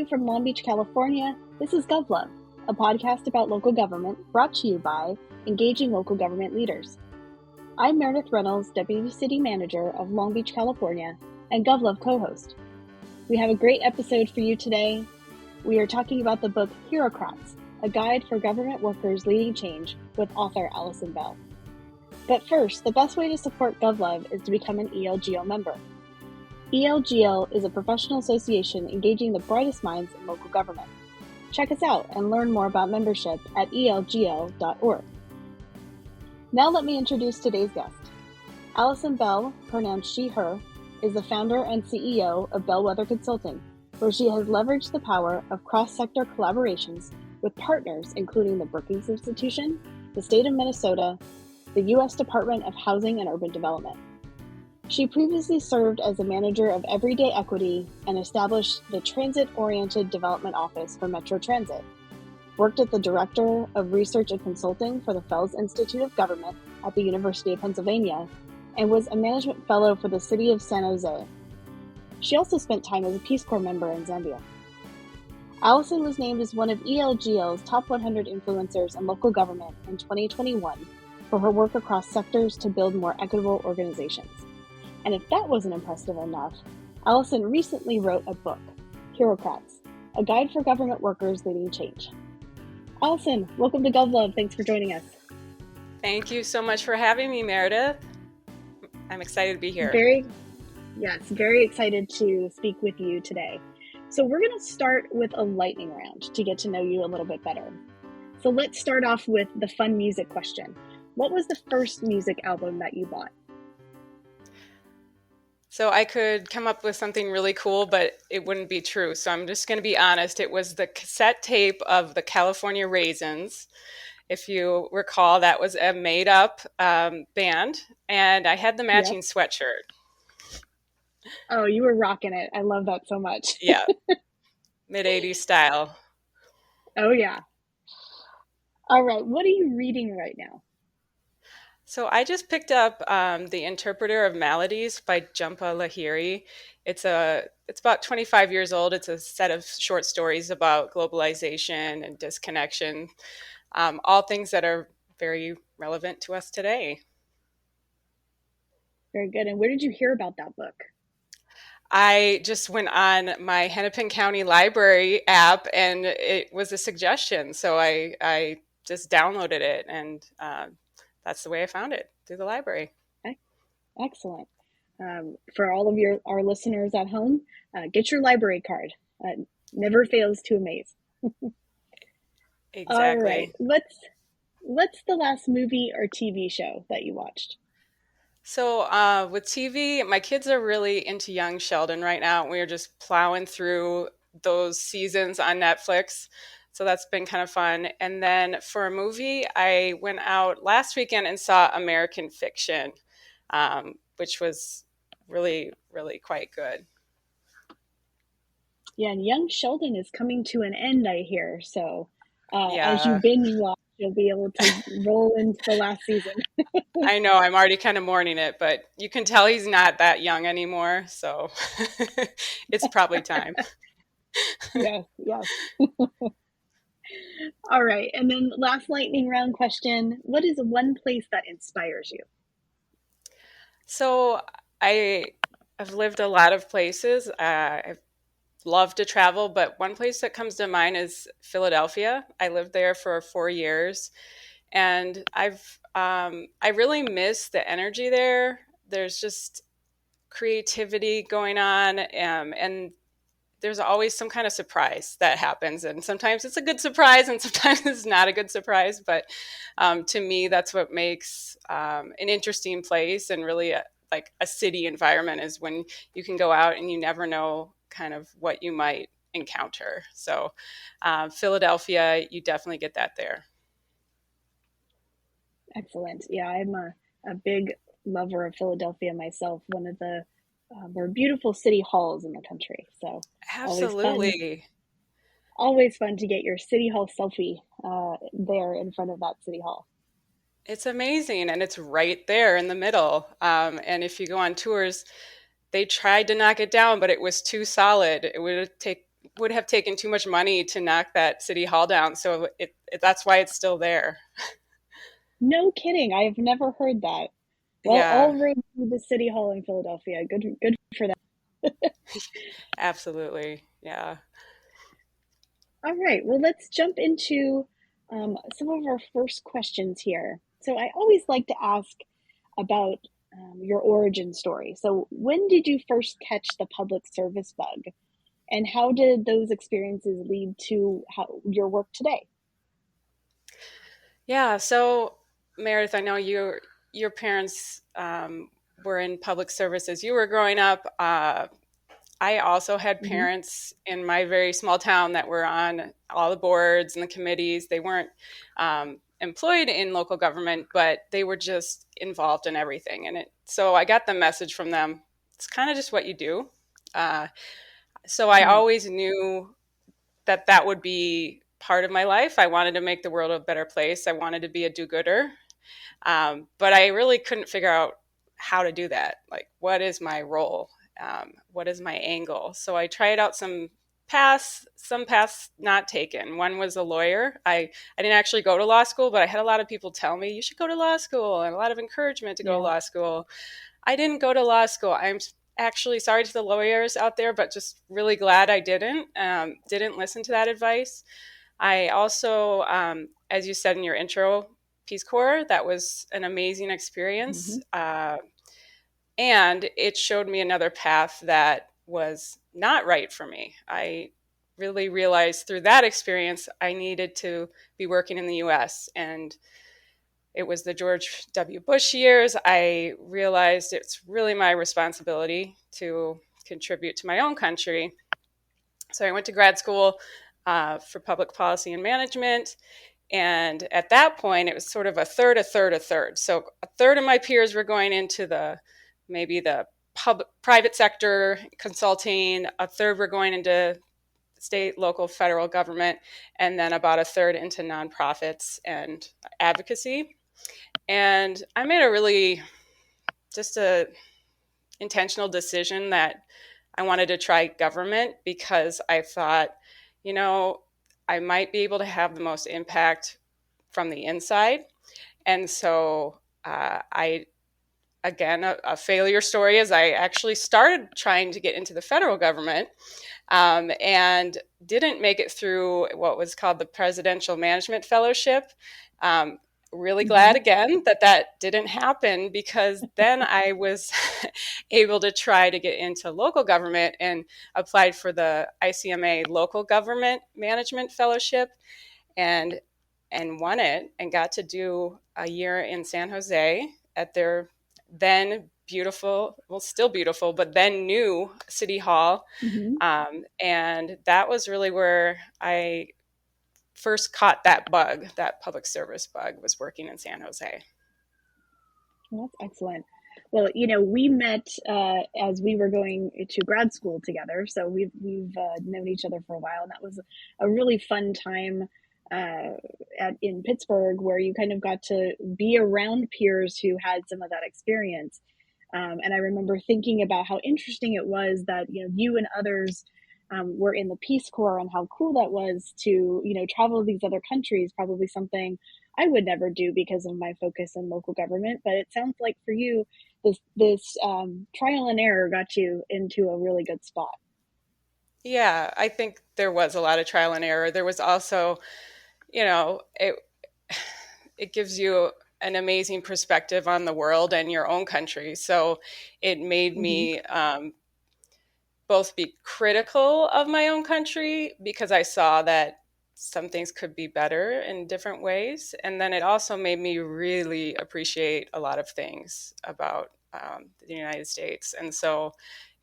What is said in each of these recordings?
from Long Beach, California. This is GovLove, a podcast about local government brought to you by engaging local government leaders. I'm Meredith Reynolds, Deputy City Manager of Long Beach, California, and GovLove co-host. We have a great episode for you today. We are talking about the book Herocrats, a guide for government workers leading change with author Allison Bell. But first, the best way to support GovLove is to become an ELGO member. ELGO is a professional association engaging the brightest minds in local government. Check us out and learn more about membership at elgo.org. Now let me introduce today's guest. Allison Bell, pronounced she, her, is the founder and CEO of Bellwether Consulting, where she has leveraged the power of cross-sector collaborations with partners including the Brookings Institution, the state of Minnesota, the U.S. Department of Housing and Urban Development. She previously served as a manager of Everyday Equity and established the Transit-Oriented Development Office for Metro Transit, worked at the Director of Research and Consulting for the Fels Institute of Government at the University of Pennsylvania, and was a management fellow for the city of San Jose. She also spent time as a Peace Corps member in Zambia. Allison was named as one of ELGO's top 100 influencers in local government in 2021 for her work across sectors to build more equitable organizations. And if that wasn't impressive enough, Allison recently wrote a book, Herocrats, a guide for government workers leading change. Allison, welcome to GovLove. Thanks for joining us. Thank you so much for having me, Meredith. I'm excited to be here. Very excited to speak with you today. So we're going to start with a lightning round to get to know you a little bit better. So let's start off with the fun music question. What was the first music album that you bought? So I could come up with something really cool, but it wouldn't be true. So I'm just going to be honest. It was the cassette tape of the California Raisins. If you recall, that was a made-up band, and I had the matching sweatshirt. Oh, you were rocking it. I love that so much. Yeah, mid-'80s style. Oh, yeah. All right, what are you reading right now? So I just picked up The Interpreter of Maladies by Jhumpa Lahiri. It's about 25 years old. It's a set of short stories about globalization and disconnection, all things that are very relevant to us today. Very good. And where did you hear about that book? I just went on my Hennepin County Library app, and it was a suggestion. So I just downloaded it, and that's the way I found it, through the library. Excellent. For all of our listeners at home, get your library card. Never fails to amaze. Exactly. All right. What's the last movie or TV show that you watched? So with TV, my kids are really into Young Sheldon right now. We're just plowing through those seasons on Netflix. So that's been kind of fun. And then for a movie, I went out last weekend and saw American Fiction, which was really, really quite good. Yeah, and Young Sheldon is coming to an end, I hear. So Yeah. as you binge watch, you'll be able to roll into the last season. I know, I'm already kind of mourning it, but you can tell he's not that young anymore. So it's probably time. Yes. All right. And then last lightning round question. What is one place that inspires you? So I've lived a lot of places. I've loved to travel, but one place that comes to mind is Philadelphia. I lived there for 4 years, and I really miss the energy there. There's just creativity going on, and there's always some kind of surprise that happens, and sometimes it's a good surprise and sometimes it's not a good surprise, but to me that's what makes an interesting place and really like a city environment, is when you can go out and you never know kind of what you might encounter. So Philadelphia, you definitely get that there. Excellent. Yeah, I'm a big lover of Philadelphia myself, one of the more beautiful city halls in the country. So Absolutely. Always fun to get your city hall selfie there in front of that city hall. It's amazing, and it's right there in the middle. And if you go on tours, they tried to knock it down, but it was too solid. It would take would have taken too much money to knock that city hall down. So that's why it's still there. No kidding. I've never heard that. Well, Yeah, all roads to the City Hall in Philadelphia. Good for them. absolutely. Yeah. All right. Well, let's jump into some of our first questions here. So I always like to ask about your origin story. So when did you first catch the public service bug, and how did those experiences lead to your work today? Yeah. So, Meredith, I know your parents were in public service as you were growing up. I also had Hmm. parents in my very small town that were on all the boards and the committees. They weren't employed in local government, but they were just involved in everything. So I got the message from them. It's kind of just what you do. Uh, so I Hmm. always knew that that would be part of my life. I wanted to make the world a better place. I wanted to be a do-gooder. But I really couldn't figure out how to do that. Like, what is my role? What is my angle? So I tried out some paths not taken. One was a lawyer. I didn't actually go to law school, but I had a lot of people tell me you should go to law school and a lot of encouragement to go to Yeah. law school. I didn't go to law school. I'm actually sorry to the lawyers out there, but just really glad I didn't listen to that advice. I also, as you said in your intro, Peace Corps, that was an amazing experience. Hmm. And it showed me another path that was not right for me. I really realized through that experience I needed to be working in the US. And it was the George W. Bush years. I realized it's really my responsibility to contribute to my own country. So I went to grad school for public policy and management. And at that point, it was sort of a third, a third, a third. So a third of my peers were going into maybe the private sector consulting, a third were going into state, local, federal government, and then about a third into nonprofits and advocacy. And I made a really just a intentional decision that I wanted to try government because I thought, you know, I might be able to have the most impact from the inside. And so again, a failure story is I actually started trying to get into the federal government and didn't make it through what was called the Presidential Management Fellowship. Um, really glad Hmm. again that that didn't happen because then I was able to try to get into local government and applied for the ICMA Local Government Management Fellowship and won it and got to do a year in San Jose at their then beautiful, well, still beautiful, but then new city hall. Hmm. And that was really where I first caught that bug, that public service bug, was working in San Jose. Well, that's excellent. Well, we met as we were going to grad school together, so we've known each other for a while, and that was a really fun time uh, in Pittsburgh, where you kind of got to be around peers who had some of that experience. And I remember thinking about how interesting it was that you and others were in the Peace Corps, and how cool that was to travel to these other countries. Probably something I would never do because of my focus in local government. But it sounds like for you, this trial and error got you into a really good spot. Yeah, I think there was a lot of trial and error. There was also, you know, it gives you an amazing perspective on the world and your own country. So it made Hmm. me both be critical of my own country because I saw that some things could be better in different ways. And then it also made me really appreciate a lot of things about the United States. And so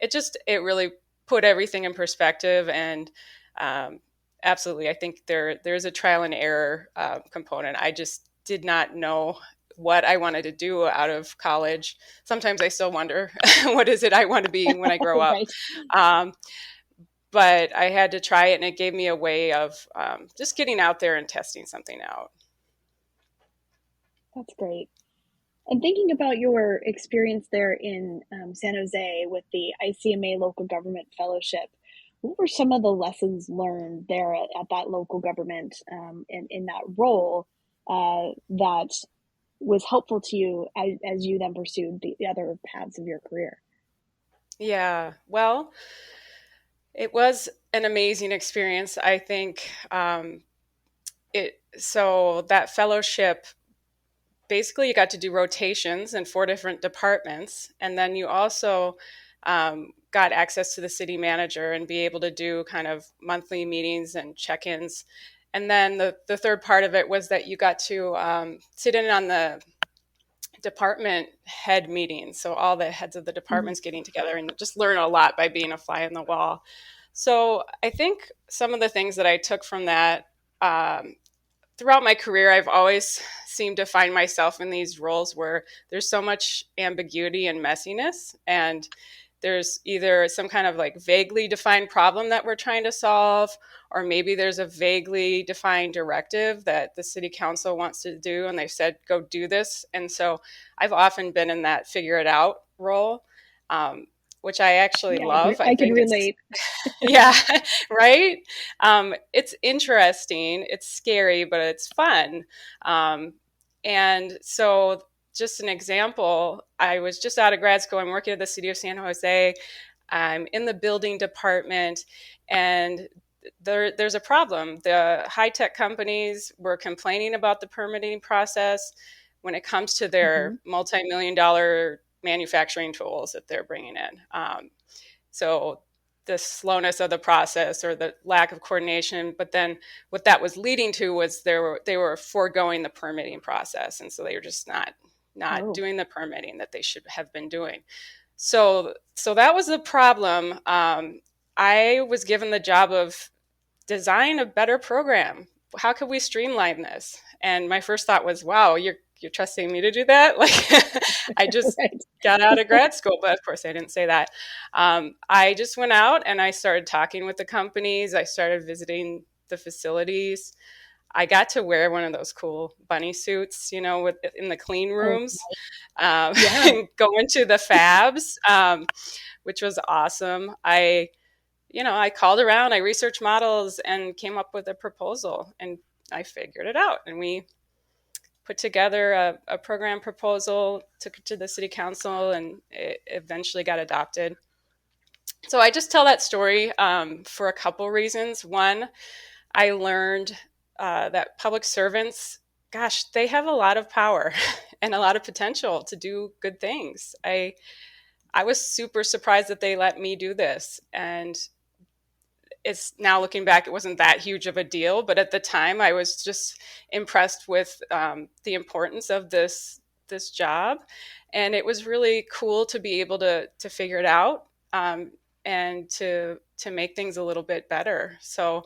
it really put everything in perspective. And um, absolutely, I think there's a trial and error component. I just did not know what I wanted to do out of college. Sometimes I still wonder, what is it I want to be when I grow up? Right. Um, but I had to try it, and it gave me a way of just getting out there and testing something out. That's great. And thinking about your experience there in San Jose with the ICMA Local Government Fellowship, What were some of the lessons learned there at that local government, in that role, that was helpful to you as you then pursued the other paths of your career? Yeah, well, it was an amazing experience. I think so that fellowship, basically you got to do rotations in four different departments, and then you also got access to the city manager and be able to do kind of monthly meetings and check-ins. And then the third part of it was that you got to sit in on the department head meetings. So all the heads of the Mm-hmm. departments getting together and just learn a lot by being a fly on the wall. So I think some of the things that I took from that, throughout my career, I've always seemed to find myself in these roles where there's so much ambiguity and messiness, and there's either some kind of like vaguely defined problem that we're trying to solve, or maybe there's a vaguely defined directive that the city council wants to do, and they've said, go do this. And so I've often been in that figure it out role, which I actually Yeah, love. I I can think it's, relate. yeah, right. It's interesting. It's scary, but it's fun. Um, and so, just an example, I was just out of grad school. I'm working at the city of San Jose. I'm in the building department, and there's a problem. The high tech companies were complaining about the permitting process when it comes to Mm-hmm. their multi-million dollar manufacturing tools that they're bringing in. So the slowness of the process or the lack of coordination, but then what that was leading to was they were foregoing the permitting process, and so they were just not Oh, doing the permitting that they should have been doing. So that was the problem. I was given the job of design a better program. How could we streamline this? And my first thought was, wow, you're trusting me to do that? Like, I just right. got out of grad school, but of course I didn't say that. I just went out and I started talking with the companies. I started visiting the facilities. I got to wear one of those cool bunny suits, with in the clean Oh, rooms, yeah. and go into the fabs, which was awesome. I called around, I researched models and came up with a proposal, and I figured it out. And we put together a program proposal, took it to the city council, and it eventually got adopted. So I just tell that story for a couple reasons. One, I learned that public servants, gosh, they have a lot of power and a lot of potential to do good things. I was super surprised that they let me do this, and it's now looking back, it wasn't that huge of a deal, but at the time, I was just impressed with the importance of this job, and it was really cool to be able to figure it out, and to make things a little bit better. So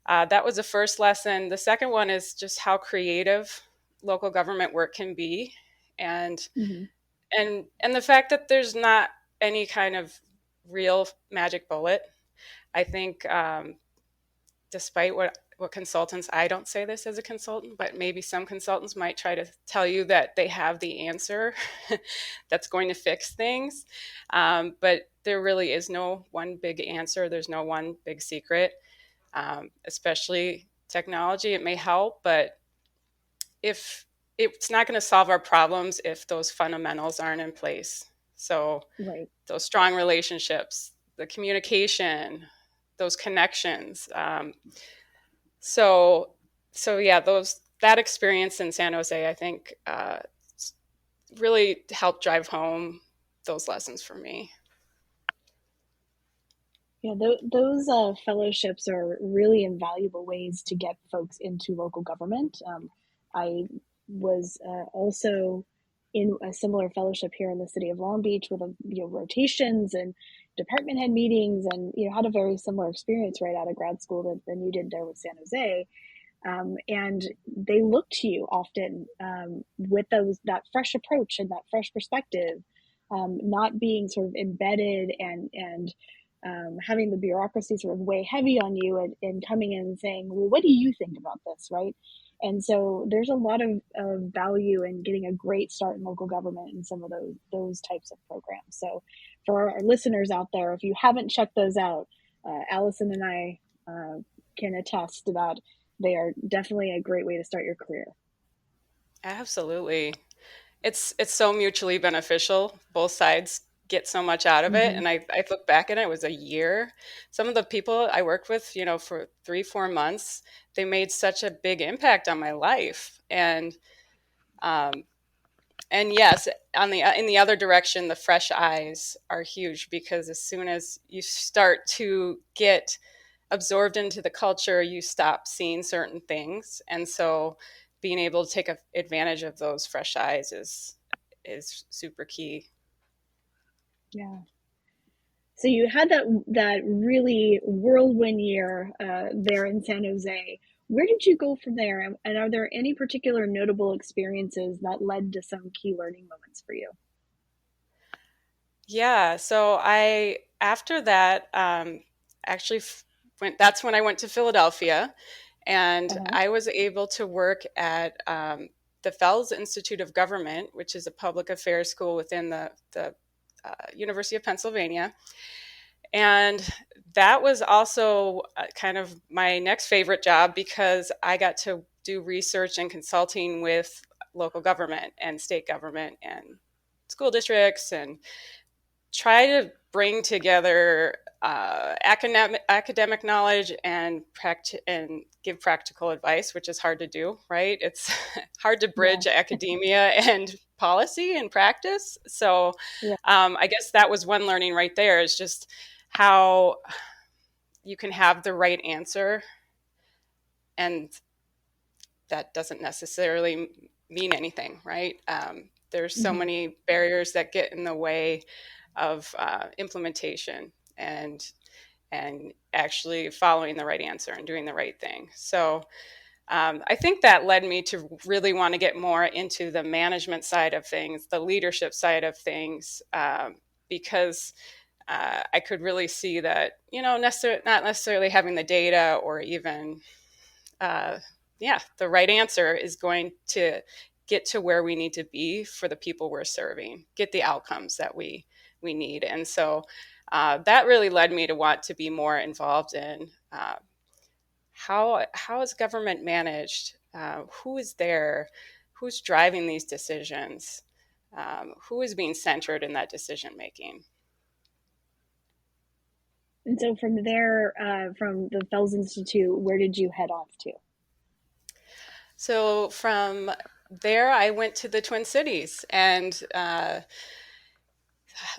that was the first lesson. The second one is just how creative local government work can be, and Mm-hmm. and the fact that there's not any kind of real magic bullet. I think, despite what consultants, I don't say this as a consultant, but maybe some consultants might try to tell you that they have the answer that's going to fix things. But there really is no one big answer. There's no one big secret, especially technology. It may help, but if it's not going to solve our problems if those fundamentals aren't in place. So Right. those strong relationships, the communication, those connections. So, so yeah, that experience in San Jose, I think, really helped drive home those lessons for me. Yeah, those fellowships are really invaluable ways to get folks into local government. I was also in a similar fellowship here in the city of Long Beach with rotations and department head meetings, and had a very similar experience right out of grad school than you did there with San Jose. And they look to you often, with that fresh approach and that fresh perspective, not being sort of embedded and having the bureaucracy sort of weigh heavy on you, and coming in and saying, well, what do you think about this, right? And so there's a lot of value in getting a great start in local government in some of those types of programs. So for our listeners out there, if you haven't checked those out, Allison and I can attest that they are definitely a great way to start your career. Absolutely. It's so mutually beneficial. Both sides get so much out of it. Mm-hmm. And I look back at it, it was a year. Some of the people I worked with, for 3, 4 months, they made such a big impact on my life. Um, and yes, in the other direction, the fresh eyes are huge because as soon as you start to get absorbed into the culture, you stop seeing certain things. And so being able to take advantage of those fresh eyes is super key. Yeah. So you had that really whirlwind year there in San Jose. Where did you go from there? And are there any particular notable experiences that led to some key learning moments for you? Yeah, so I after that actually that's when I went to Philadelphia, and Uh-huh. I was able to work at the Fells Institute of Government, which is a public affairs school within the University of Pennsylvania. And that was also kind of my next favorite job because I got to do research and consulting with local government and state government and school districts and try to bring together academic knowledge and and give practical advice, which is hard to do, right? It's hard to Yeah. bridge academia and policy and practice. So Yeah. I guess that was one learning right there is just how you can have the right answer and that doesn't necessarily mean anything, right? There's so Hmm. many barriers that get in the way of implementation and actually following the right answer and doing the right thing. So I think that led me to really want to get more into the management side of things, the leadership side of things, because I could really see that, not necessarily having the data or even uh, the right answer is going to get to where we need to be for the people we're serving, get the outcomes that we need. And so that really led me to want to be more involved in how is government managed, who is there, who's driving these decisions, who is being centered in that decision making. And so from there, from the Fells Institute, where did you head off to? So from there, I went to the Twin Cities and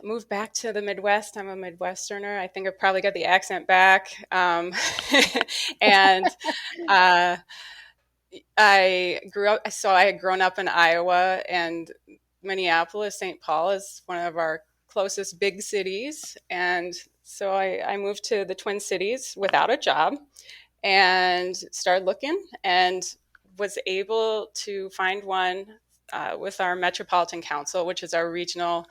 moved back to the Midwest. I'm a Midwesterner. I think I've probably got the accent back. And uh, I grew up, so I had grown up in Iowa, and Minneapolis, St. Paul is one of our closest big cities. And so I moved to the Twin Cities without a job and started looking and was able to find one with our Metropolitan Council, which is our regional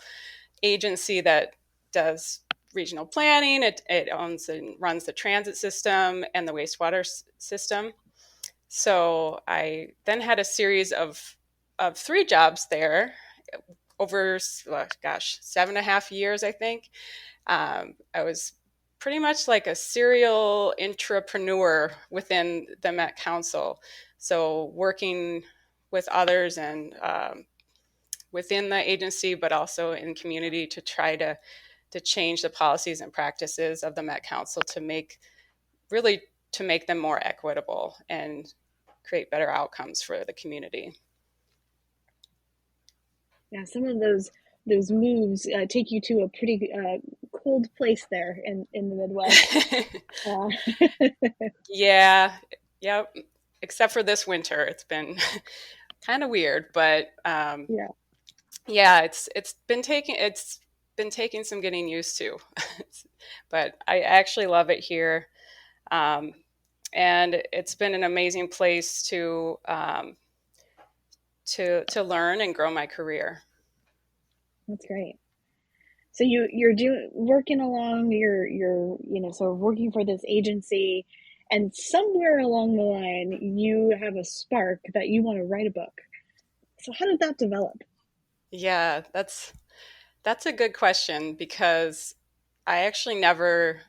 agency that does regional planning. It owns and runs the transit system and the wastewater system. So I then had a series of 3 jobs there over, gosh, 7.5 years, I think. I was pretty much like a serial entrepreneur within the Met Council. So working with others and within the agency, but also in community to try to change the policies and practices of the Met Council to really to make them more equitable and create better outcomes for the community. Yeah, some of those moves take you to a pretty cold place there in the Midwest. Uh, Yeah, yep. Except for this winter, it's been kind of weird, but yeah, yeah, it's been taking some getting used to, but I actually love it here, um, and it's been an amazing place to learn and grow my career. that's great. So you're doing working along, you're sort of working for this agency, and somewhere along the line you have a spark that you want to write a book. So how did that develop? Yeah, that's a good question because I actually never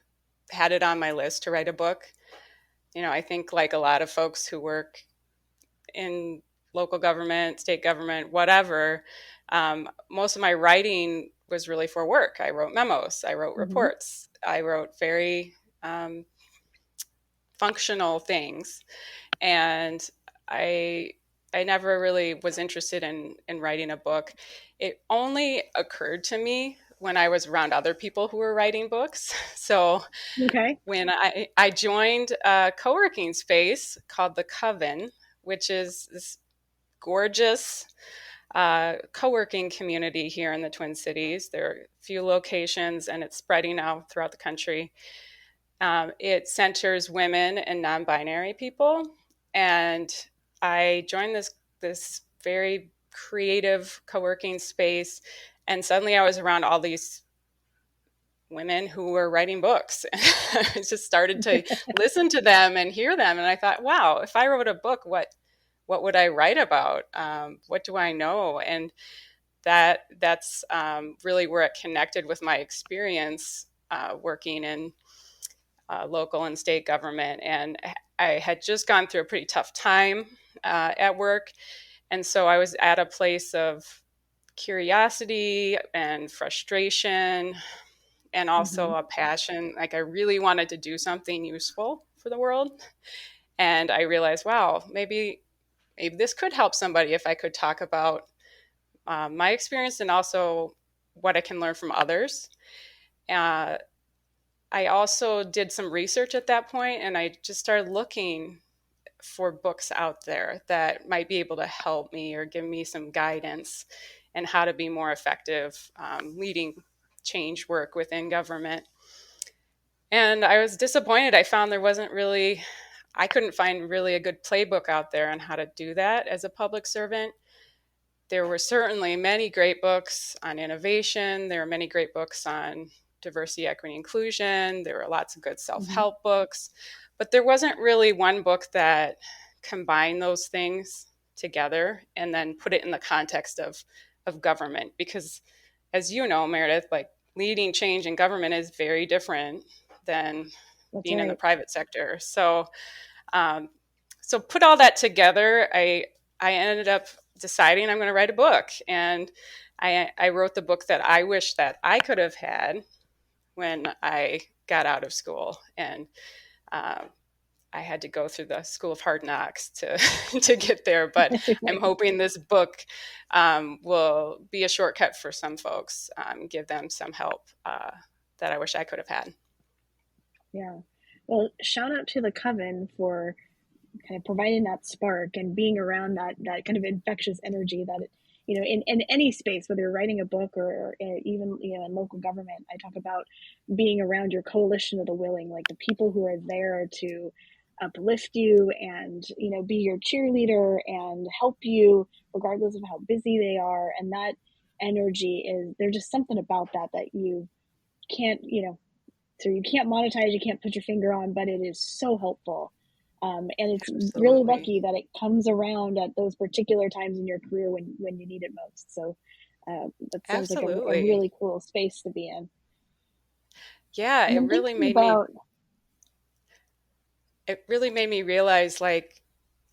had it on my list to write a book. I think like a lot of folks who work in local government, state government, whatever, most of my writing was really for work. I wrote memos, I wrote Mm-hmm. reports, I wrote very functional things. And I I never really was interested in writing a book. It only occurred to me when I was around other people who were writing books. So Okay. when I joined a co-working space called The Coven, which is this gorgeous co-working community here in the Twin Cities. There are a few locations and it's spreading out throughout the country. It centers women and non-binary people. And I joined this very creative co-working space, and suddenly I was around all these women who were writing books. I just started to listen to them and hear them, and I thought, wow, if I wrote a book, what would I write about? What do I know? And that's really where it connected with my experience working in local and state government. And I had just gone through a pretty tough time at work. And so I was at a place of curiosity and frustration and Mm-hmm. also a passion. Like I really wanted to do something useful for the world. And I realized, wow, maybe this could help somebody if I could talk about my experience and also what I can learn from others. Uh, I also did some research at that point, and I just started looking for books out there that might be able to help me or give me some guidance and how to be more effective leading change work within government. And I was disappointed. I couldn't find really a good playbook out there on how to do that as a public servant. There were certainly many great books on innovation. There were many great books on diversity, equity, inclusion. There were lots of good Mm-hmm. self-help books, but there wasn't really one book that combined those things together and then put it in the context of government. Because as you know, Meredith, like leading change in government is very different than That's being in the right. private sector. Um, so put all that together, I ended up deciding I'm going to write a book, and I wrote the book that I wish that I could have had when I got out of school, and uh, I had to go through the school of hard knocks to to get there. But I'm hoping this book will be a shortcut for some folks, give them some help that I wish I could have had. Yeah. Well, shout out to the Coven for kind of providing that spark and being around that kind of infectious energy that in any space, whether you're writing a book or even in local government. I talk about being around your coalition of the willing, like the people who are there to uplift you and be your cheerleader and help you regardless of how busy they are. And that energy is there's just something about that you can't so you can't monetize, you can't put your finger on, but it is so helpful. And it's really Absolutely. lucky that it comes around at those particular times in your career when you need it most. So that sounds like a Absolutely. really cool space to be in. Yeah, And then thinking about, it really made me realize like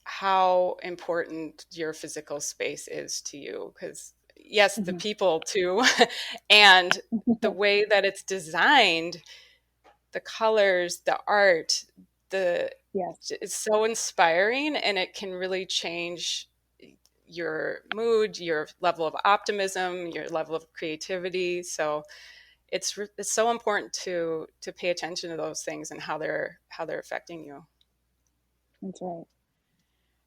how important your physical space is to you, because yes, the mhm, people too, and the way that it's designed, the colors, the art, the yes, it's so inspiring, and it can really change your mood, your level of optimism, your level of creativity. So it's so important to pay attention to those things and how they're affecting you. that's right.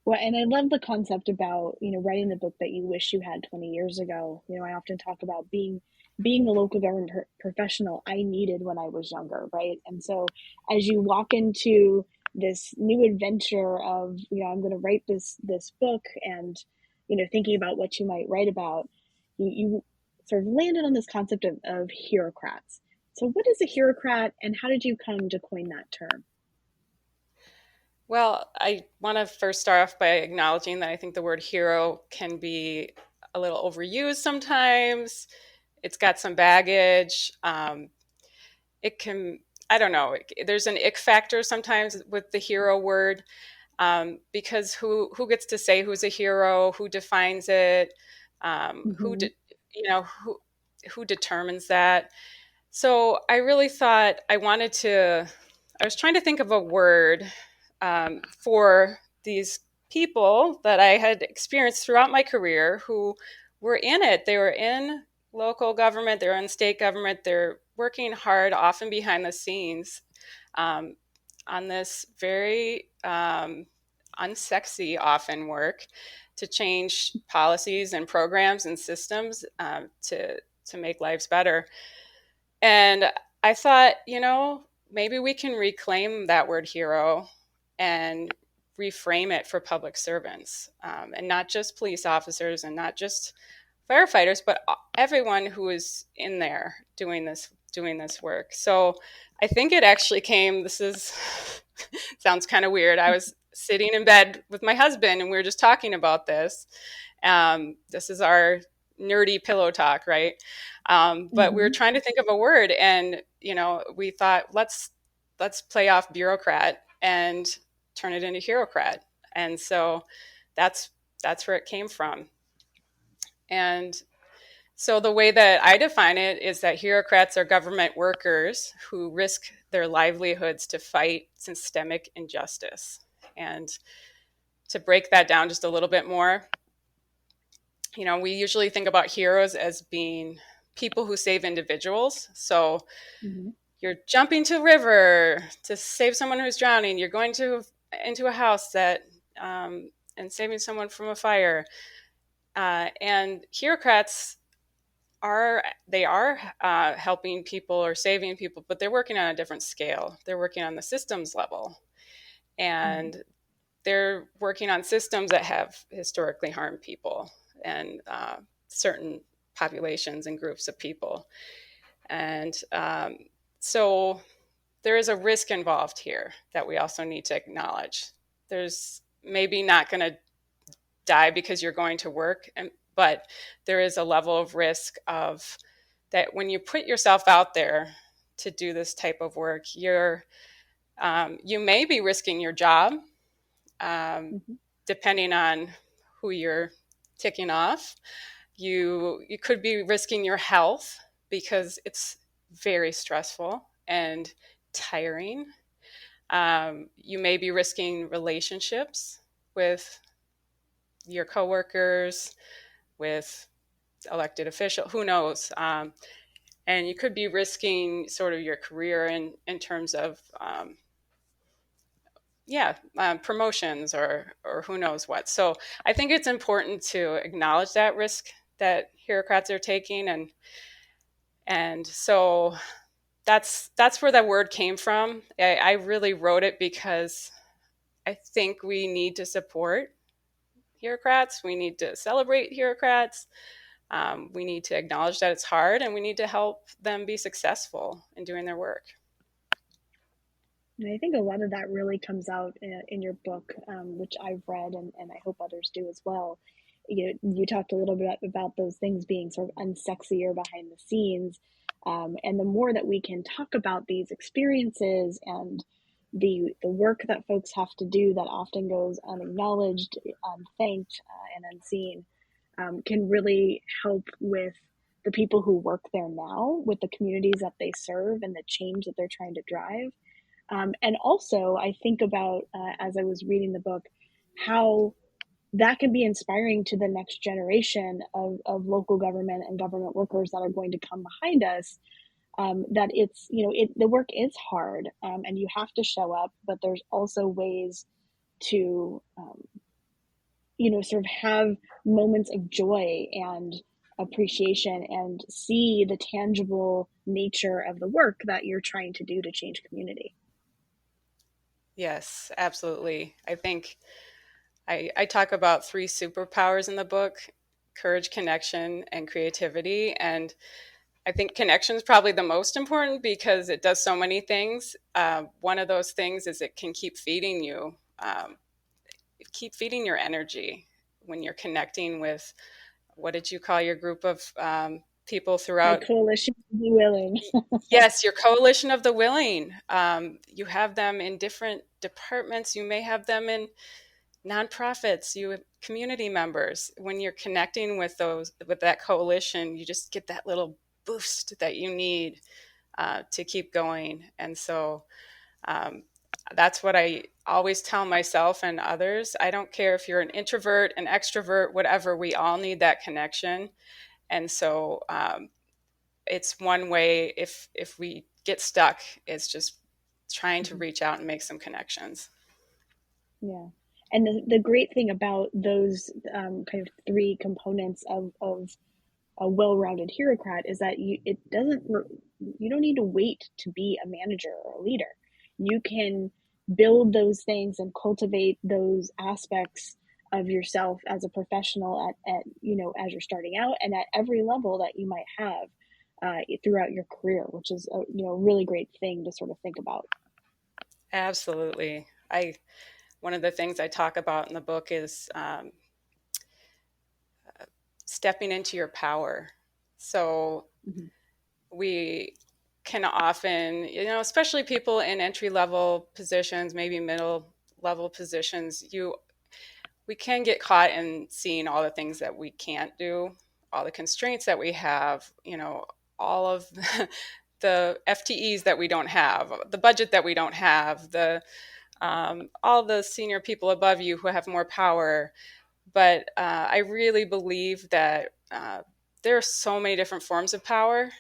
Well, and I love the concept about, writing the book that you wish you had 20 years ago. I often talk about being the local government professional I needed when I was younger, right? And so as you walk into this new adventure of, I'm going to write this book and, thinking about what you might write about, you sort of landed on this concept of Herocrats. So what is a Herocrat and how did you come to coin that term? Well, I want to first start off by acknowledging that I think the word hero can be a little overused sometimes. It's got some baggage. It can. I don't know, there's an ick factor sometimes with the hero word, because who gets to say who's a hero, who defines it, Mm-hmm. who determines that. So I really thought I was trying to think of a word for these people that I had experienced throughout my career who were in it. They were in local government, they were in state government, they're working hard, often behind the scenes, um, on this very unsexy, often work to change policies and programs and systems to make lives better. And I thought, maybe we can reclaim that word hero and reframe it for public servants, and not just police officers and not just firefighters, but everyone who is in there doing this work. So I think it actually came. This is sounds kind of weird. I was sitting in bed with my husband and we were just talking about this. This is our nerdy pillow talk, right? But we were Mm-hmm. trying to think of a word, and we thought let's play off bureaucrat and turn it into Herocrat, and so that's where it came from. And so the way that I define it is that Herocrats are government workers who risk their livelihoods to fight systemic injustice. And to break that down just a little bit more, we usually think about heroes as being people who save individuals. So Mm-hmm. you're jumping to a river to save someone who's drowning. You're going into a house and saving someone from a fire. And Herocrats are helping people or saving people, but they're working on a different scale. They're working on the systems level, Mm-hmm. and they're working on systems that have historically harmed people and certain populations and groups of people. And so there is a risk involved here that we also need to acknowledge. There's maybe not going to die because you're going to work, but there is a level of risk of that when you put yourself out there to do this type of work, you may be risking your job, um, Mm-hmm. depending on who you're ticking off. You could be risking your health because it's very stressful and tiring. You may be risking relationships with your coworkers, with elected official, who knows? And you could be risking sort of your career in terms of promotions or who knows what. So I think it's important to acknowledge that risk that bureaucrats are taking, and so that's where that word came from. I really wrote it because I think we need to support bureaucrats. We need to celebrate bureaucrats. We need to acknowledge that it's hard, and we need to help them be successful in doing their work. And I think a lot of that really comes out in your book, which I've read, and I hope others do as well. You talked a little bit about those things being sort of unsexy or behind the scenes. And the more that we can talk about these experiences and the work that folks have to do that often goes unacknowledged, unthanked, and unseen, can really help with the people who work there now, with the communities that they serve and the change that they're trying to drive. And also, I think about, as I was reading the book, how that can be inspiring to the next generation of local government and government workers that are going to come behind us. That the work is hard, and you have to show up, but there's also ways to, sort of have moments of joy and appreciation and see the tangible nature of the work that you're trying to do to change community. Yes, absolutely. I think I talk about three superpowers in the book: courage, connection, and creativity. And I think connection is probably the most important because it does so many things. One of those things is it can keep feeding you, keep feeding your energy when you're connecting with, what did you call your group of people My throughout. coalition of the willing. Yes, your coalition of the willing. You have them in different departments. You may have them in nonprofits, you have community members. When you're connecting with that coalition, you just get that little boost that you need to keep going. And so um, that's what I always tell myself and others. I don't care if you're an introvert, an extrovert, whatever, we all need that connection. And so it's one way, if we get stuck, it's just trying to reach out and make some connections. Yeah. And the great thing about those kind of three components of a well-rounded Herocrat is that you don't need to wait to be a manager or a leader. You can build those things and cultivate those aspects of yourself as a professional at as you're starting out and at every level that you might have throughout your career, which is a really great thing to sort of think about. Absolutely. One of the things I talk about in the book is stepping into your power. So Mm-hmm. we can often, especially people in entry level positions, maybe middle level positions, we can get caught in seeing all the things that we can't do, all the constraints that we have, all of the FTEs that we don't have, the budget that we don't have, all the senior people above you who have more power. But I really believe that there are so many different forms of power,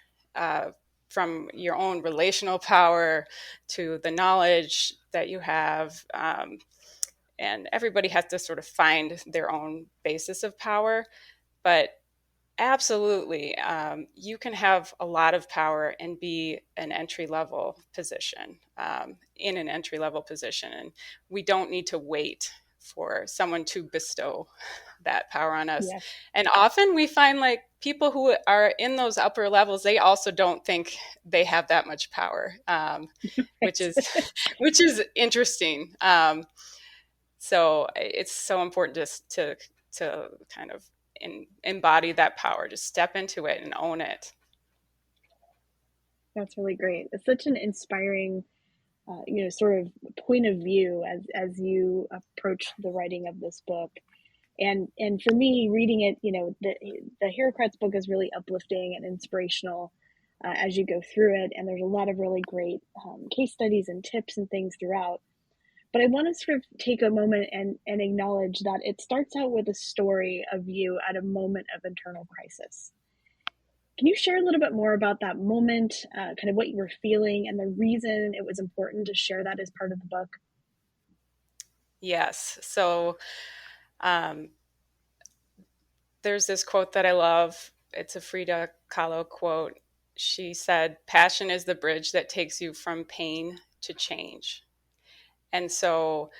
from your own relational power to the knowledge that you have. And everybody has to sort of find their own basis of power. But absolutely, you can have a lot of power and be an entry level position, in an entry level position. And we don't need to wait for someone to bestow that power on us. Yes. And often we find like people who are in those upper levels, they also don't think they have that much power, which is which is interesting. So it's so important just to kind of embody that power, just step into it and own it. That's really great. It's such an inspiring, sort of point of view as you approach the writing of this book. And for me, reading it, the Herocrats book is really uplifting and inspirational as you go through it. And there's a lot of really great case studies and tips and things throughout. But I want to sort of take a moment and acknowledge that it starts out with a story of you at a moment of internal crisis. Can you share a little bit more about that moment, kind of what you were feeling, and the reason it was important to share that as part of the book? Yes. So um, there's this quote that I love. It's a Frida Kahlo quote. She said, "Passion is the bridge that takes you from pain to change." And so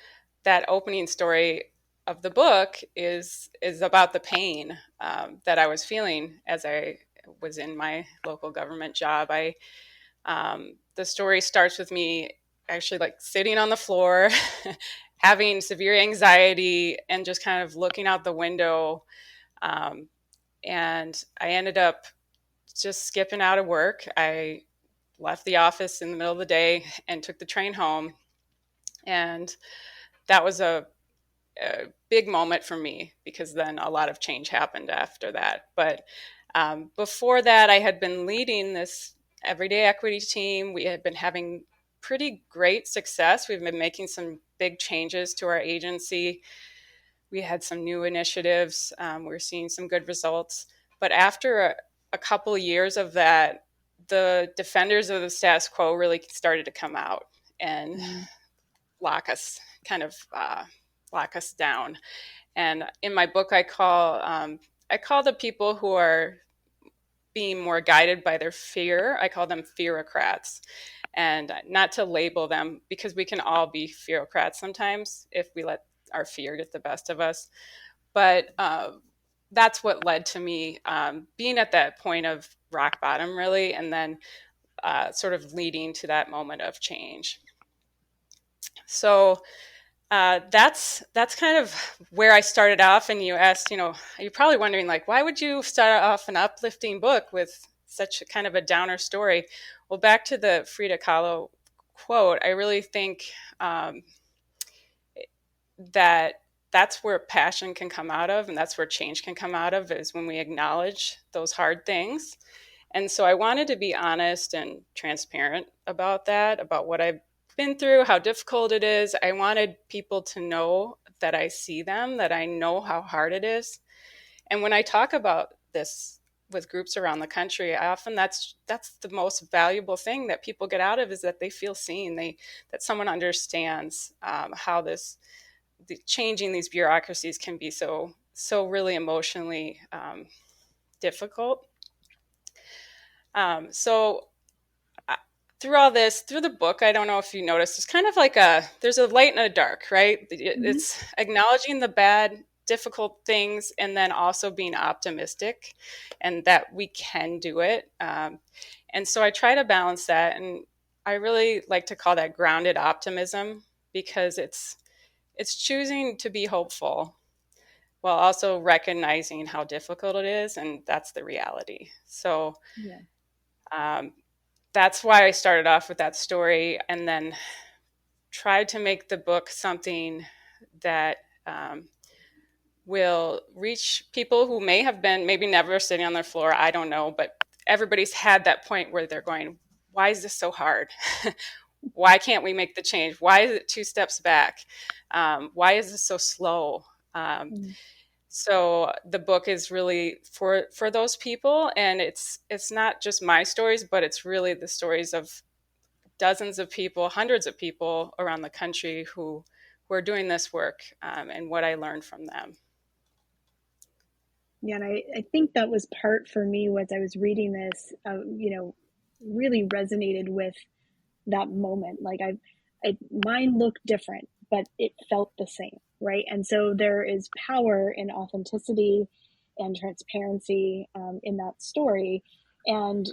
that opening story of the book is about the pain that I was feeling as I was in my local government job. The story starts with me actually like sitting on the floor, having severe anxiety, and just kind of looking out the window. Um, and I ended up just skipping out of work. I left the office in the middle of the day and took the train home. And that was a big moment for me because then a lot of change happened after that. But before that, I had been leading this everyday equity team. We had been having pretty great success. We've been making some big changes to our agency. We had some new initiatives. We were seeing some good results. But after a couple of years of that, the defenders of the status quo really started to come out and lock us kind of lock us down. And in my book, I call the people who are being more guided by their fear, I call them Herocrats. And not to label them, because we can all be Herocrats sometimes if we let our fear get the best of us. But that's what led to me being at that point of rock bottom, really, and then sort of leading to that moment of change. So that's kind of where I started off. And you asked, you're probably wondering, like, why would you start off an uplifting book with such a kind of a downer story. Well, back to the Frida Kahlo quote, I really think um, that that's where passion can come out of, and that's where change can come out of, is when we acknowledge those hard things. And so I wanted to be honest and transparent about that, about what I've been through, how difficult it is. I wanted people to know that I see them, that I know how hard it is. And when I talk about this with groups around the country, I often that's the most valuable thing that people get out of, is that they feel seen, that someone understands how changing these bureaucracies can be so really emotionally difficult. So through all this, through the book, I don't know if you noticed, it's kind of like there's a light and a dark, right? It's acknowledging the bad, difficult things, and then also being optimistic and that we can do it. And so I try to balance that. And I really like to call that grounded optimism, because it's choosing to be hopeful while also recognizing how difficult it is. And that's the reality. So, Yeah. that's why I started off with that story, and then tried to make the book something that will reach people who may have been maybe never sitting on their floor. I don't know, but everybody's had that point where they're going, why is this so hard? Why can't we make the change? Why is it 2 steps back? Why is this so slow? So the book is really for those people, and it's not just my stories, but it's really the stories of dozens of people, hundreds of people around the country who are doing this work, and what I learned from them. Yeah, and I think that was part for me, as I was reading this, really resonated with that moment. Like mine looked different, but it felt the same, right? And so there is power in authenticity and transparency in that story. And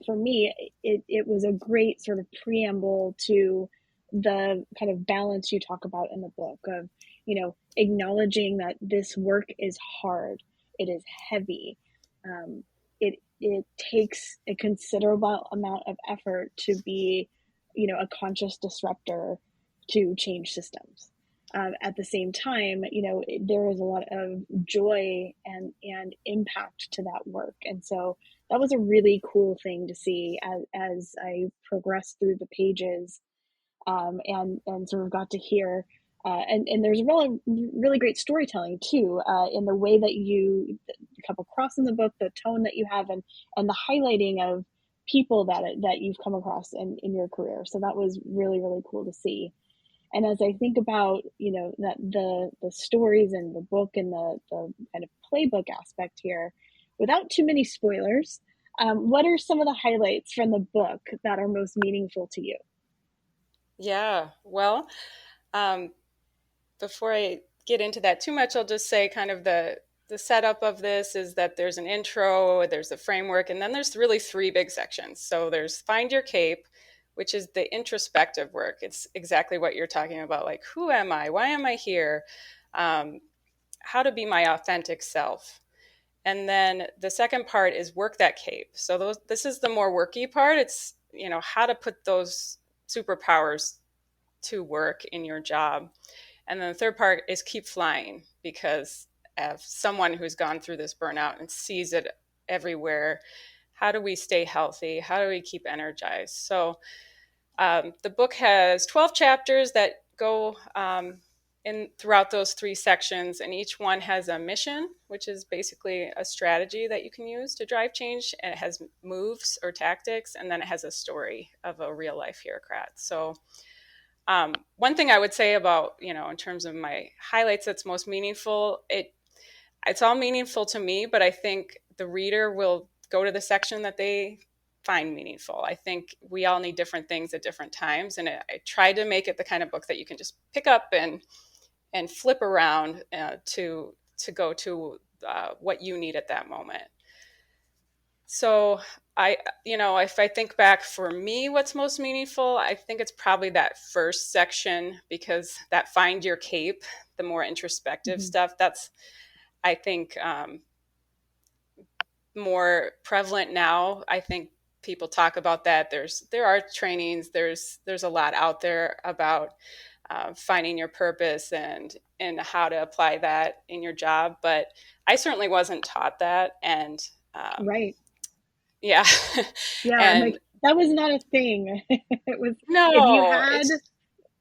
for me, it was a great sort of preamble to the kind of balance you talk about in the book of acknowledging that this work is hard, it is heavy, it takes a considerable amount of effort to be a conscious disruptor to change systems. At the same time, there is a lot of joy and impact to that work. And so that was a really cool thing to see as I progressed through the pages, and sort of got to hear. And there's really great storytelling too, in the way that you come across in the book, the tone that you have, and the highlighting of people that you've come across in your career. So that was really, really cool to see. And as I think about that the stories and the book and the kind of playbook aspect here, without too many spoilers, what are some of the highlights from the book that are most meaningful to you? Yeah, well, um, before I get into that too much, I'll just say kind of the setup of this is that there's an intro, there's a framework, and then there's really 3 big sections. So there's Find Your Cape, which is the introspective work. It's exactly what you're talking about, like, who am I? Why am I here? How to be my authentic self. And then the second part is Work That Cape. So this is the more worky part. It's, how to put those superpowers to work in your job. And then the third part is Keep Flying, because as someone who's gone through this burnout and sees it everywhere, how do we stay healthy? How do we keep energized? So the book has 12 chapters that go in throughout those 3 sections, and each one has a mission, which is basically a strategy that you can use to drive change, and it has moves or tactics, and then it has a story of a real life Herocrat. So one thing I would say about, in terms of my highlights that's most meaningful, it's all meaningful to me, but I think the reader will go to the section that they find meaningful. I think we all need different things at different times, and I tried to make it the kind of book that you can just pick up and flip around to go to what you need at that moment. So if I think back for me, what's most meaningful, I think it's probably that first section, because that Find Your Cape, the more introspective stuff, that's, I think, more prevalent now. I think people talk about that. There are trainings. There's a lot out there about finding your purpose and how to apply that in your job. But I certainly wasn't taught that, and Right. yeah, Yeah, like and that was not a thing. It was if you no, had it's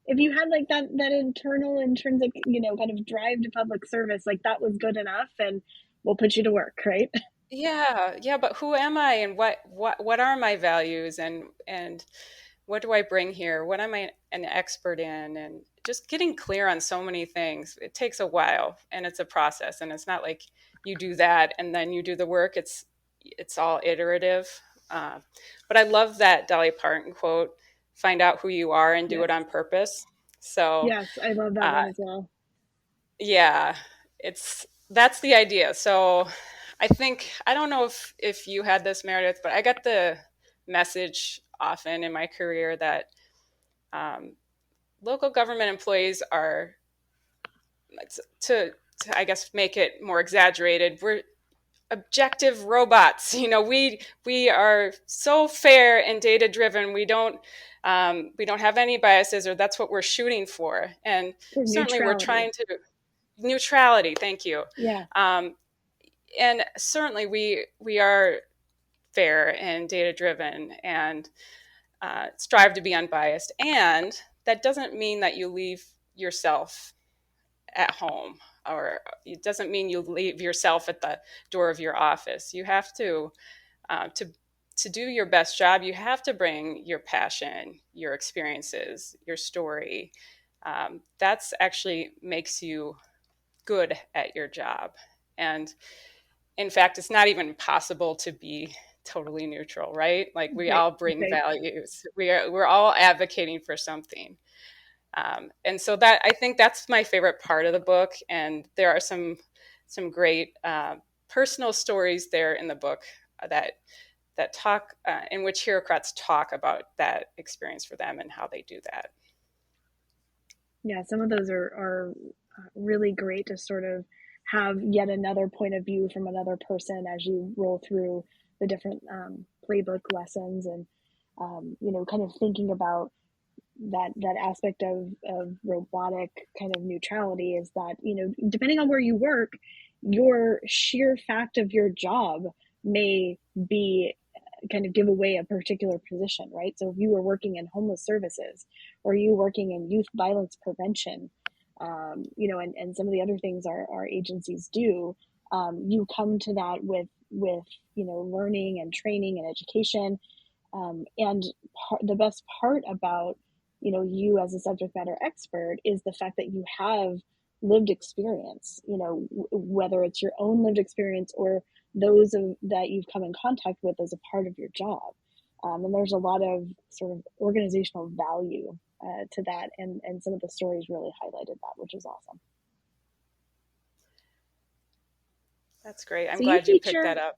if you had like that internal intrinsic, kind of drive to public service, like that was good enough and we'll put you to work, right? yeah. But who am I, and what are my values, and what do I bring here? What am I an expert in? And just getting clear on so many things. It takes a while, and it's a process, and it's not like you do that and then you do the work. It's all iterative. Uh, but I love that Dolly Parton quote: "Find out who you are and do Yes. it on purpose." So, Yes, I love that uh, one as well. yeah, that's the idea. So, I think I don't know if you had this, Meredith, but I got the message often in my career that um, local government employees are to, to I guess make it more exaggerated. We're objective robots. We are so fair and data driven. We don't have any biases, or that's what we're shooting for. And For certainly, we're neutrality. trying to neutrality. Thank you. Yeah. Um, and certainly, we are fair and data driven and strive to be unbiased. And that doesn't mean that you leave yourself at home, or it doesn't mean you leave yourself at the door of your office. You have uh, to to do your best job. You have to bring your passion, your experiences, your story. That's actually makes you good at your job. And in fact, it's not even possible to be totally neutral, right? Like, we Right. all bring Right. values. We're all advocating for something. And so that I think that's my favorite part of the book. And there are some great personal stories there in the book that talk in which Herocrats talk about that experience for them and how they do that. Yeah, some of those are really great to sort of have yet another point of view from another person as you roll through the different playbook lessons and kind of thinking about that aspect of robotic kind of neutrality is that depending on where you work, your sheer fact of your job may be kind of give away a particular position, right? So if you were working in homeless services or you working in youth violence prevention, and some of the other things our agencies do, you come to that with learning and training and education, and the best part about you as a subject matter expert is the fact that you have lived experience, whether it's your own lived experience or that you've come in contact with as a part of your job. And there's a lot of sort of organizational value to that, and some of the stories really highlighted that, which is awesome. That's great. I'm So you glad you picked feature, that up.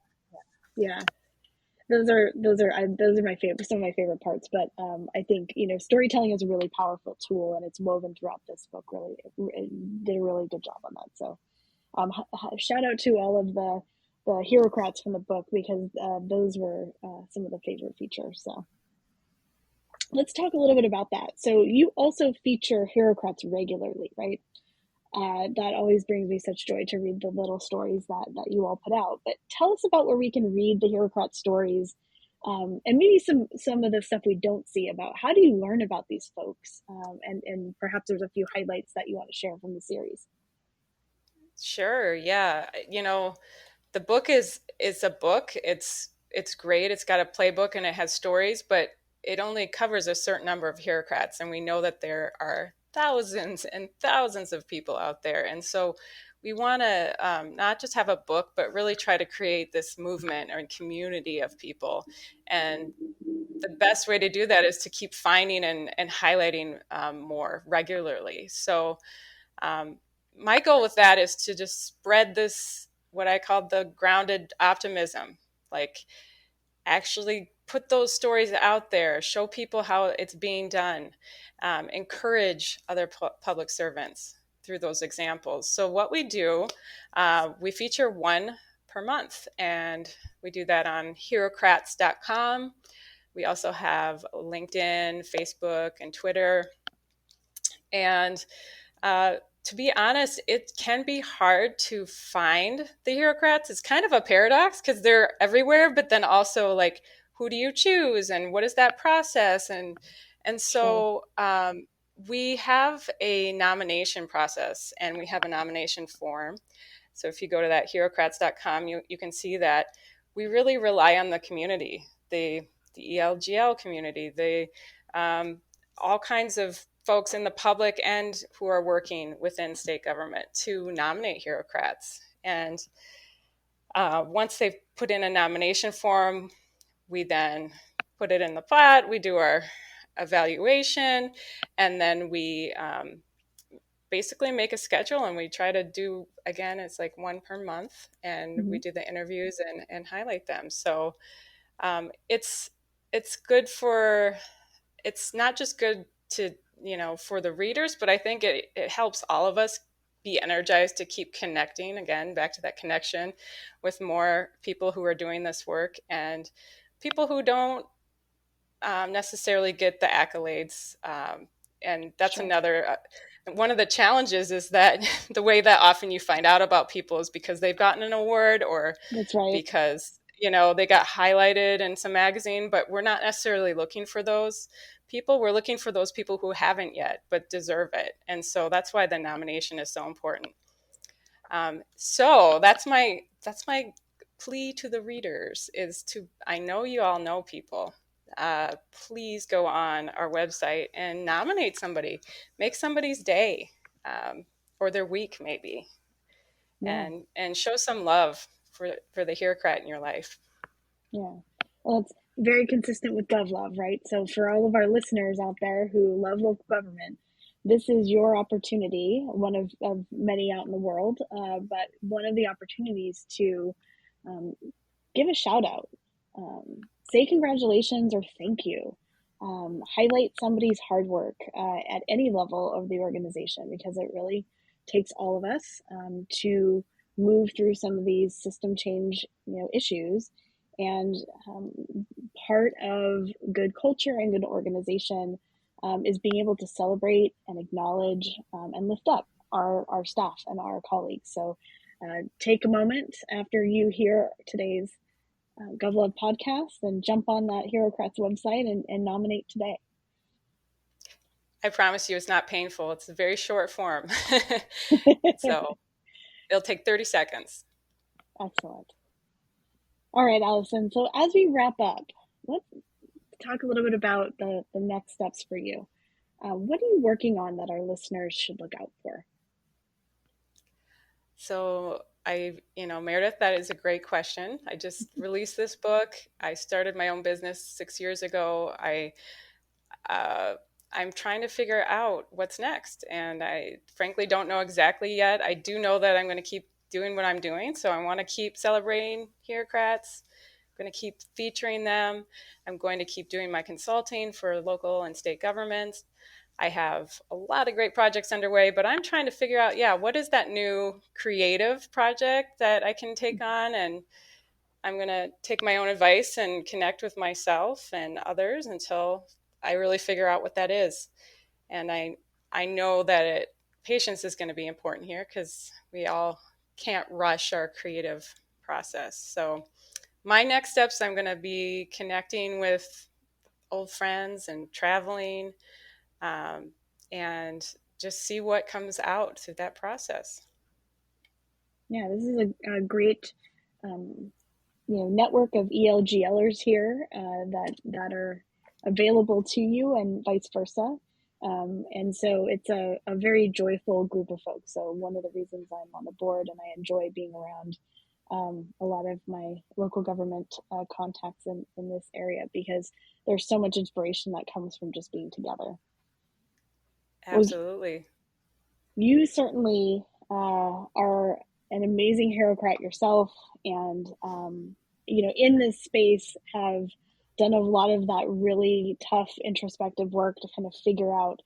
yeah, those are my favorite, some of my favorite parts. But I think storytelling is a really powerful tool, and it's woven throughout this book. Really, it did a really good job on that. So shout out to all of the Herocrats from the book, because those were some of the favorite features. So let's talk a little bit about that. So you also feature Herocrats regularly, right? That always brings me such joy to read the little stories that you all put out. But tell us about where we can read the Herocrat stories, and maybe some of the stuff we don't see about how do you learn about these folks, and perhaps there's a few highlights that you want to share from the series. Sure. Yeah. The book is a book. It's great. It's got a playbook and it has stories, but it only covers a certain number of Herocrats, and we know that there are thousands and thousands of people out there. And so we want to not just have a book, but really try to create this movement or community of people. And the best way to do that is to keep finding and highlighting more regularly. So um, my goal with that is to just spread this, what I call the grounded optimism, like actually put those stories out there, show people how it's being done, encourage other public servants through those examples. So what we do, we feature one per month. And we do that on herocrats.com. We also have LinkedIn, Facebook, and Twitter. And to be honest, it can be hard to find the Herocrats. It's kind of a paradox because they're everywhere, but then also like, who do you choose and what is that process? And Sure. so we have a nomination process and we have a nomination form. So if you go to that herocrats.com, you can see that we really rely on the community, the ELGL community, all kinds of folks in the public and who are working within state government to nominate Herocrats. And once they've put in a nomination form, we then put it in the pot, we do our evaluation, and then we basically make a schedule and we try to do, again, it's like one per month, and Mm-hmm. we do the interviews and highlight them. So it's good for, it's not just good to, for the readers, but I think it helps all of us be energized to keep connecting, again, back to that connection with more people who are doing this work and people who don't necessarily get the accolades. And that's Sure. another one of the challenges is that the way that often you find out about people is because they've gotten an award or That's right. because they got highlighted in some magazine, but we're not necessarily looking for those people. We're looking for those people who haven't yet but deserve it. And so that's why the nomination is so important. So that's my plea to the readers is to, I know you all know people. Please go on our website and nominate somebody, make somebody's day, or their week maybe, Yeah. and show some love for the Herocrat in your life. Yeah. Well, it's very consistent with GovLove, right? So for all of our listeners out there who love local government, this is your opportunity, one of many out in the world, but one of the opportunities to um, give a shout out, say congratulations or thank you, highlight somebody's hard work at any level of the organization, because it really takes all of us to move through some of these system change, issues. And part of good culture and good organization is being able to celebrate and acknowledge and lift up our staff and our colleagues. So take a moment after you hear today's GovLove podcast and jump on that Herocrats website and nominate today. I promise you it's not painful. It's a very short form. So it'll take 30 seconds. Excellent. All right, Allison. So as we wrap up, let's talk a little bit about the next steps for you. What are you working on that our listeners should look out for? So Meredith, that is a great question. I just released this book. I started my own business 6 years ago. I'm trying to figure out what's next, and I frankly don't know exactly yet. I do know that I'm going to keep doing what I'm doing, so I want to keep celebrating Herocrats. I'm going to keep featuring them. I'm going to keep doing my consulting for local and state governments. I have a lot of great projects underway, but I'm trying to figure out, what is that new creative project that I can take on? And I'm going to take my own advice and connect with myself and others until I really figure out what that is. And I know that patience is going to be important here because we all can't rush our creative process. So my next steps, I'm going to be connecting with old friends and traveling, and just see what comes out through that process. Yeah, this is a great network of ELGLers here that are available to you and vice versa. And so it's a very joyful group of folks. So one of the reasons I'm on the board and I enjoy being around a lot of my local government contacts in this area, because there's so much inspiration that comes from just being together. Well, Absolutely. you certainly are an amazing Herocrat yourself, and in this space have done a lot of that really tough introspective work to kind of figure out,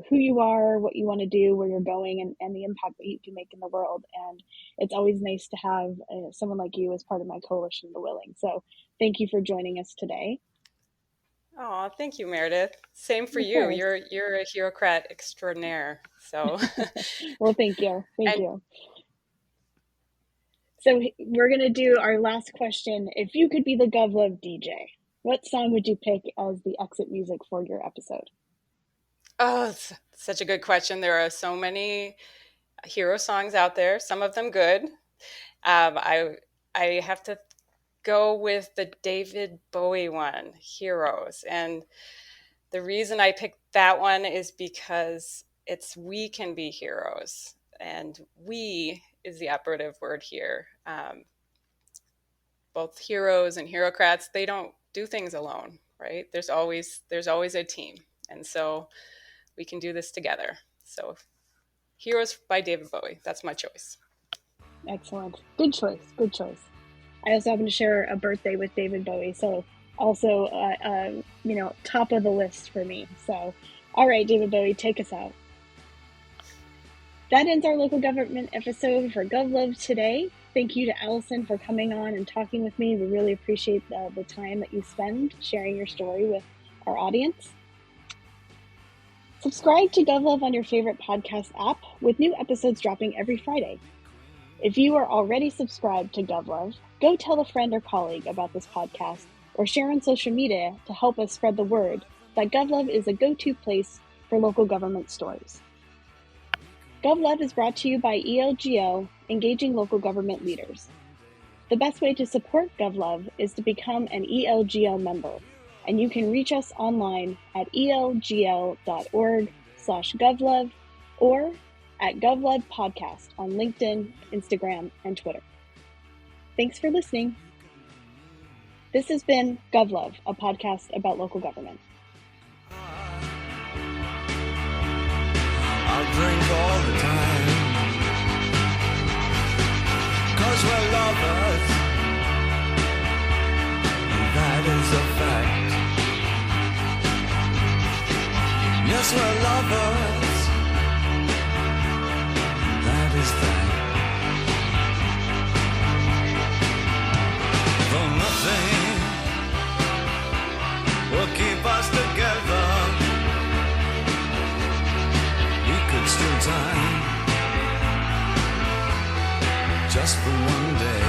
who you are, what you want to do, where you're going, and the impact that you can make in the world. And it's always nice to have someone like you as part of my coalition of the willing. So thank you for joining us today. Oh, thank you, Meredith. Same for Of you. course. You're a Herocrat extraordinaire. So, Well, thank you. Thank and you. So we're going to do our last question. If you could be the GovLove DJ, what song would you pick as the exit music for your episode? oh, it's such a good question. There are so many hero songs out there. Some of them good. I have to go with the David Bowie one, Heroes. And the reason I picked that one is because it's we can be heroes. And we is the operative word here. Both heroes and Herocrats, they don't do things alone, right? There's always a team. And so we can do this together. So Heroes by David Bowie. That's my choice. Excellent. Good choice. Good choice. I also happen to share a birthday with David Bowie, so also, top of the list for me. So, all right, David Bowie, take us out. That ends our local government episode for GovLove today. Thank you to Allison for coming on and talking with me. We really appreciate the time that you spend sharing your story with our audience. Subscribe to GovLove on your favorite podcast app with new episodes dropping every Friday. If you are already subscribed to GovLove, go tell a friend or colleague about this podcast or share on social media to help us spread the word that GovLove is a go-to place for local government stories. GovLove is brought to you by ELGO, Engaging Local Government Leaders. The best way to support GovLove is to become an ELGO member, and you can reach us online at elgl.org/GovLove or at GovLove Podcast on LinkedIn, Instagram, and Twitter. Thanks for listening. This has been GovLove, a podcast about local government. I'll drink all the time, 'cause we're lovers, and that is a fact. Yes, we're lovers, that is that. Though nothing will keep us together, we could steal time just for one day.